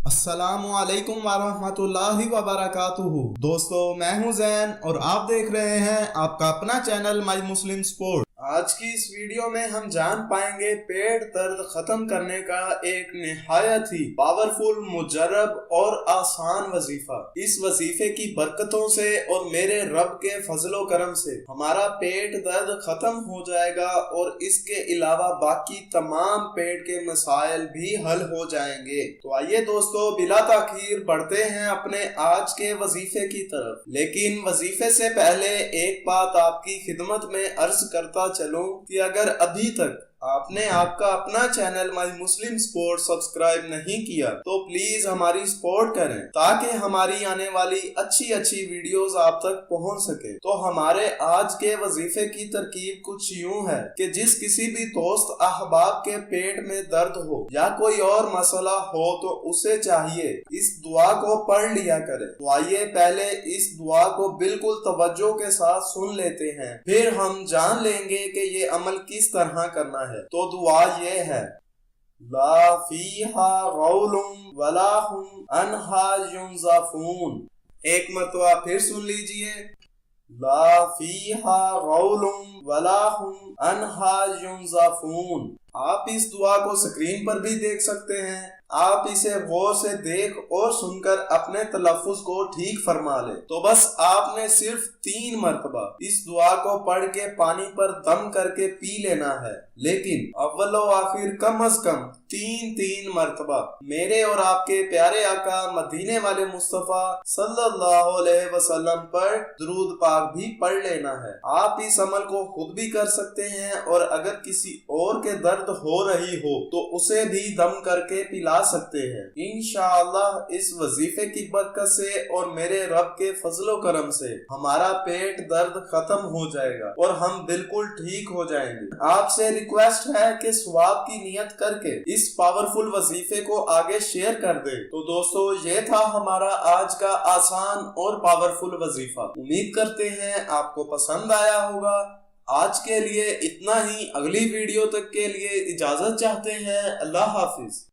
अस्सलाम ओ अलैकुम वरहमतुल्लाहि वबरकातुहू। दोस्तों, मैं हूं जैन और आप देख रहे हैं आपका अपना चैनल माई मुस्लिम स्पोर्ट। आज की इस वीडियो में हम जान पाएंगे पेट दर्द खत्म करने का एक निहायत ही पावरफुल, मुजर्रब और आसान वजीफा। इस वजीफे की बरकतों से और मेरे रब के फजलो करम से हमारा पेट दर्द खत्म हो जाएगा और इसके अलावा बाकी तमाम पेट के मसाइल भी हल हो जाएंगे। तो आइए दोस्तों, बिला ताखीर बढ़ते हैं अपने आज के वजीफे की तरफ। लेकिन वजीफे से पहले एक बात आपकी खिदमत में अर्ज करता चलूं कि अगर अभी तक आपने आपका अपना channel my Muslim sport subscribe नहीं किया तो प्लीज हमारी सपोर्ट करें ताकि हमारी आने वाली अच्छी अच्छी वीडियोस आप तक पहुंच सके। तो हमारे आज के वजीफे की तरकीब कुछ यूं है कि जिस किसी भी दोस्त अहबाब के पेट में दर्द हो या कोई और मसला हो तो उसे चाहिए इस दुआ को पढ़ लिया करे। तो आइए पहले इस दुआ को बिल्कुल तवज्जो के साथ सुन लेते हैं, फिर हम जान लेंगे कि ये अमल किस तरह करना है। तो दुआ ये है, ला फीहा गौलुम वला हुम अनहा युनज़फून। एक मरतबा फिर सुन लीजिए, ला फीहा गौलुम वला हुम अनहा युनज़फून। आप इस दुआ को स्क्रीन पर भी देख सकते हैं। आप इसे गौर से देख और सुनकर अपने तलफ्फुज को ठीक फरमा ले। तो बस आपने सिर्फ 3 मरतबा इस दुआ को पढ़ के पानी पर दम करके पी लेना है, लेकिन अव्वल व आखिर कम अज कम 3 मरतबा मेरे और आपके प्यारे आका मदीने वाले मुस्तफा सल्लल्लाहु अलैहि वसल्लम पर दुरूद पाक भी पढ़ लेना है। आप इस अमल को खुद भी कर सकते हैं और अगर किसी और के दर्द हो रही हो तो उसे भी दम करके पिला सकते हैं। इंशाअल्लाह इस वजीफे की बरकत से और मेरे रब के फजलो करम से हमारा पेट दर्द खत्म हो जाएगा और हम बिल्कुल ठीक हो जाएंगे। आपसे रिक्वेस्ट है कि सवाब की नियत करके इस पावरफुल वजीफे को आगे शेयर कर दे। तो दोस्तों, ये था हमारा आज का आसान और पावरफुल वजीफा। उम्मीद करते हैं आपको पसंद आया होगा। आज के लिए इतना ही। अगली वीडियो तक के लिए इजाजत चाहते हैं। अल्लाह हाफिज।